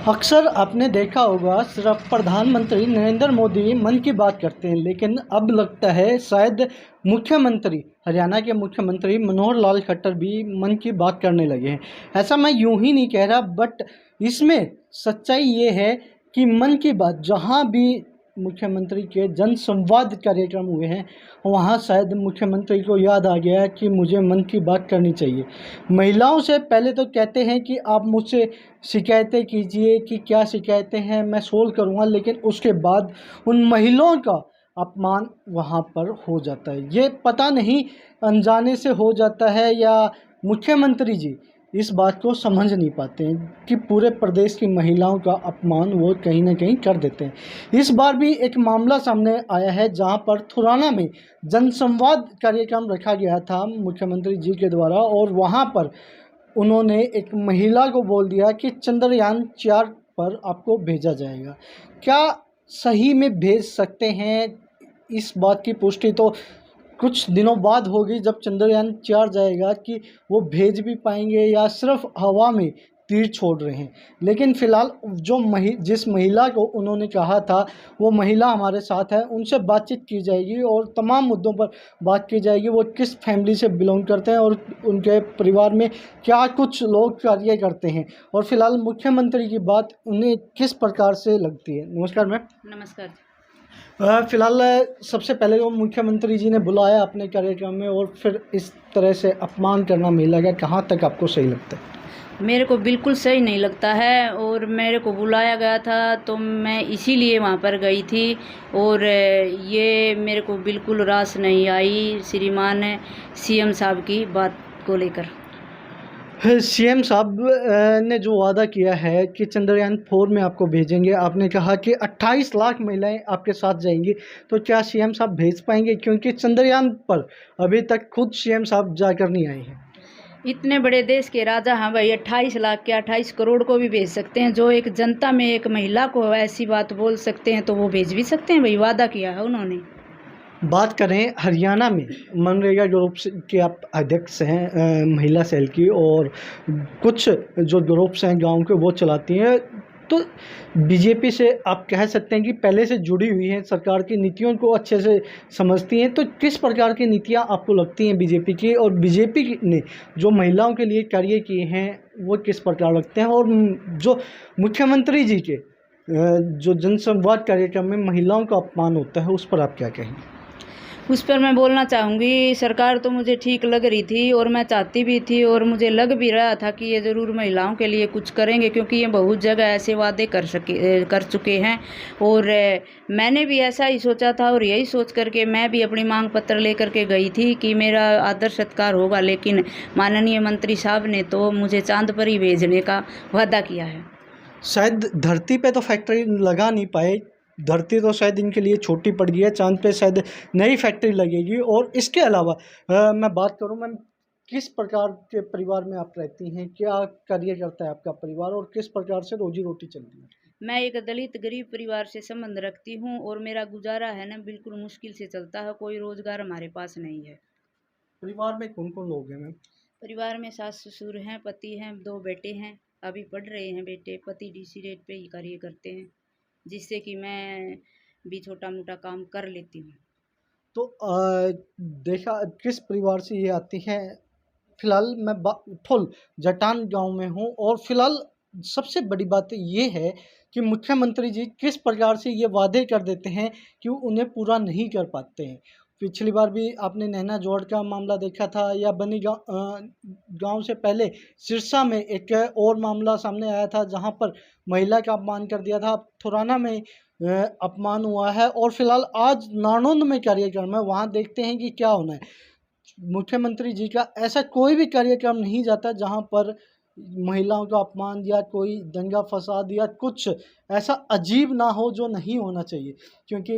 अक्सर आपने देखा होगा सिर्फ प्रधानमंत्री नरेंद्र मोदी मन की बात करते हैं, लेकिन अब लगता है शायद मुख्यमंत्री हरियाणा के मुख्यमंत्री मनोहर लाल खट्टर भी मन की बात करने लगे हैं। ऐसा मैं यूं ही नहीं कह रहा, बट इसमें सच्चाई ये है कि मन की बात जहां भी मुख्यमंत्री के जन संवाद कार्यक्रम हुए हैं, वहाँ शायद मुख्यमंत्री को याद आ गया कि मुझे मन की बात करनी चाहिए। महिलाओं से पहले तो कहते हैं कि आप मुझसे शिकायतें कीजिए कि क्या शिकायतें हैं, मैं सोल्व करूँगा, लेकिन उसके बाद उन महिलाओं का अपमान वहाँ पर हो जाता है। ये पता नहीं अनजाने से हो जाता है या मुख्यमंत्री जी इस बात को समझ नहीं पाते हैं कि पूरे प्रदेश की महिलाओं का अपमान वो कहीं ना कहीं कर देते हैं। इस बार भी एक मामला सामने आया है जहां पर थुराना में जनसंवाद कार्यक्रम रखा गया था मुख्यमंत्री जी के द्वारा, और वहां पर उन्होंने एक महिला को बोल दिया कि चंद्रयान 4 पर आपको भेजा जाएगा। क्या सही में भेज सकते हैं? इस बात की पुष्टि तो कुछ दिनों बाद होगी जब चंद्रयान 4 जाएगा कि वो भेज भी पाएंगे या सिर्फ हवा में तीर छोड़ रहे हैं। लेकिन फ़िलहाल जो जिस महिला को उन्होंने कहा था वो महिला हमारे साथ है, उनसे बातचीत की जाएगी और तमाम मुद्दों पर बात की जाएगी। वो किस फैमिली से बिलोंग करते हैं और उनके परिवार में क्या कुछ लोग कार्य करते हैं, और फिलहाल मुख्यमंत्री की बात उन्हें किस प्रकार से लगती है। नमस्कार मैम। नमस्कार। फिलहाल सबसे पहले तो मुख्यमंत्री जी ने बुलाया अपने कार्यक्रम में, और फिर इस तरह से अपमान करना महिला का कहाँ तक आपको सही लगता है? मेरे को बिल्कुल सही नहीं लगता है, और मेरे को बुलाया गया था तो मैं इसीलिए वहाँ पर गई थी, और ये मेरे को बिल्कुल रास नहीं आई श्रीमान सीएम साहब की बात को लेकर। सीएम साहब ने जो वादा किया है कि चंद्रयान 4 में आपको भेजेंगे, आपने कहा कि 28 लाख महिलाएं आपके साथ जाएंगी, तो क्या सीएम साहब भेज पाएंगे? क्योंकि चंद्रयान पर अभी तक खुद सीएम साहब जाकर नहीं आए हैं। इतने बड़े देश के राजा, हाँ भाई, 28 लाख के 28 करोड़ को भी भेज सकते हैं। जो एक जनता में एक महिला को ऐसी बात बोल सकते हैं तो वो भेज भी सकते हैं भाई, वादा किया है उन्होंने। बात करें हरियाणा में मनरेगा ग्रुप के आप अध्यक्ष हैं महिला सेल की, और कुछ जो ग्रुप्स हैं गांव के वो चलाती हैं, तो बीजेपी से आप कह सकते हैं कि पहले से जुड़ी हुई हैं, सरकार की नीतियों को अच्छे से समझती हैं। तो किस प्रकार की नीतियां आपको लगती हैं बीजेपी की, और बीजेपी ने जो महिलाओं के लिए कार्य किए हैं वो किस प्रकार लगते हैं? और जो मुख्यमंत्री जी के जो जनसंवाद कार्यक्रम में महिलाओं का अपमान होता है उस पर आप क्या कहेंगे? उस पर मैं बोलना चाहूँगी, सरकार तो मुझे ठीक लग रही थी और मैं चाहती भी थी, और मुझे लग भी रहा था कि ये ज़रूर महिलाओं के लिए कुछ करेंगे, क्योंकि ये बहुत जगह ऐसे वादे कर चुके हैं। और मैंने भी ऐसा ही सोचा था, और यही सोच करके मैं भी अपनी मांग पत्र लेकर के गई थी कि मेरा आदर सत्कार होगा। लेकिन माननीय मंत्री साहब ने तो मुझे चांद पर ही भेजने का वादा किया है। शायद धरती पे तो फैक्ट्री लगा नहीं पाए, धरती तो शायद इनके लिए छोटी पड़ गई है, चांद पे शायद नई फैक्ट्री लगेगी। और इसके अलावा मैं बात करूं मैम, किस प्रकार के परिवार में आप रहती हैं, क्या कार्य करता है आपका परिवार, और किस प्रकार से रोजी रोटी चलती है? मैं एक दलित गरीब परिवार से संबंध रखती हूँ, और मेरा गुजारा है ना बिल्कुल मुश्किल से चलता है, कोई रोजगार हमारे पास नहीं है। परिवार में कौन कौन लोग हैं मैम? परिवार में सास ससुर हैं, पति हैं, 2 बेटे हैं। अभी पढ़ रहे हैं बेटे, पति डीसी रेट पे ही कार्य करते हैं, जिससे कि मैं भी छोटा मोटा काम कर लेती हूँ। तो देखा किस परिवार से ये आती हैं? फिलहाल मैं फुल जटान गांव में हूं, और फिलहाल सबसे बड़ी बात ये है कि मुख्यमंत्री जी किस प्रकार से ये वादे कर देते हैं कि उन्हें पूरा नहीं कर पाते हैं। पिछली बार भी आपने नैना जोड़ का मामला देखा था, या बनी गांव से पहले सिरसा में एक और मामला सामने आया था जहां पर महिला का अपमान कर दिया था। थुराना में अपमान हुआ है, और फिलहाल आज नारनौंद में कार्यक्रम है, वहाँ देखते हैं कि क्या होना है। मुख्यमंत्री जी का ऐसा कोई भी कार्यक्रम नहीं जाता जहां पर महिलाओं का अपमान या कोई दंगा फसाद या कुछ ऐसा अजीब ना हो जो नहीं होना चाहिए, क्योंकि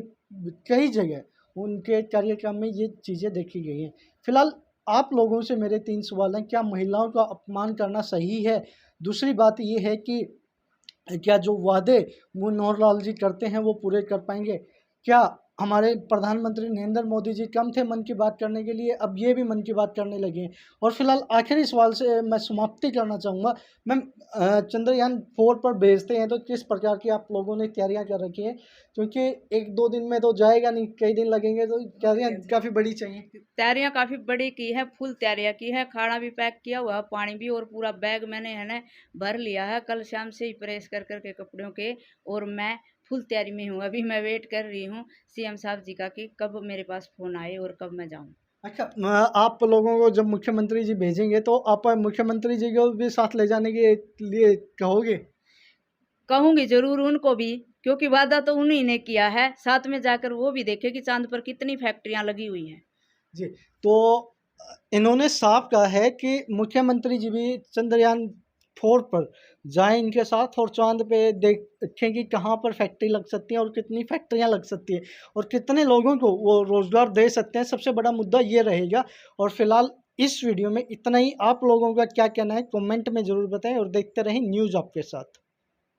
कई जगह उनके कार्यक्रम में ये चीज़ें देखी गई हैं। फिलहाल आप लोगों से मेरे 3 सवाल हैं। क्या महिलाओं का अपमान करना सही है? दूसरी बात ये है कि क्या जो वादे मनोहर लाल जी करते हैं वो पूरे कर पाएंगे? क्या हमारे प्रधानमंत्री नरेंद्र मोदी जी कम थे मन की बात करने के लिए, अब ये भी मन की बात करने लगे हैं। और फिलहाल आखिरी सवाल से मैं समाप्ति करना चाहूँगा। मैम, चंद्रयान 4 पर भेजते हैं तो किस प्रकार की आप लोगों ने तैयारियां कर रखी हैं? क्योंकि 1-2 दिन में तो जाएगा नहीं, कई दिन लगेंगे, तो तैयारियां काफ़ी बड़ी चाहिए। तैयारियां काफ़ी बड़ी की है, फुल तैयारियां की है, खाना भी पैक किया हुआ है, पानी भी, और पूरा बैग मैंने है ना भर लिया है, कल शाम से ही प्रेस कर करके कपड़ों के। और मैं फुल तैयारी में हूँ। अभी मैं वेट कर रही हूँ सीएम साहब जी का कि कब मेरे पास फ़ोन आए और कब मैं जाऊँ। अच्छा, आप लोगों को जब मुख्यमंत्री जी भेजेंगे तो आप मुख्यमंत्री जी को भी साथ ले जाने के लिए कहोगे? कहूँगी ज़रूर उनको भी, क्योंकि वादा तो उन्हीं ने किया है, साथ में जाकर वो भी देखें कि चाँद पर कितनी फैक्ट्रियाँ लगी हुई हैं। जी, तो इन्होंने साफ कहा है कि मुख्यमंत्री जी भी चंद्रयान 4 पर जाएँ इनके साथ और चाँद पे देखें कि कहाँ पर फैक्ट्री लग सकती है और कितनी फैक्ट्रियाँ लग सकती हैं और कितने लोगों को वो रोज़गार दे सकते हैं, सबसे बड़ा मुद्दा ये रहेगा। और फिलहाल इस वीडियो में इतना ही। आप लोगों का क्या कहना है कमेंट में ज़रूर बताएँ और देखते रहें न्यूज़ आपके साथ।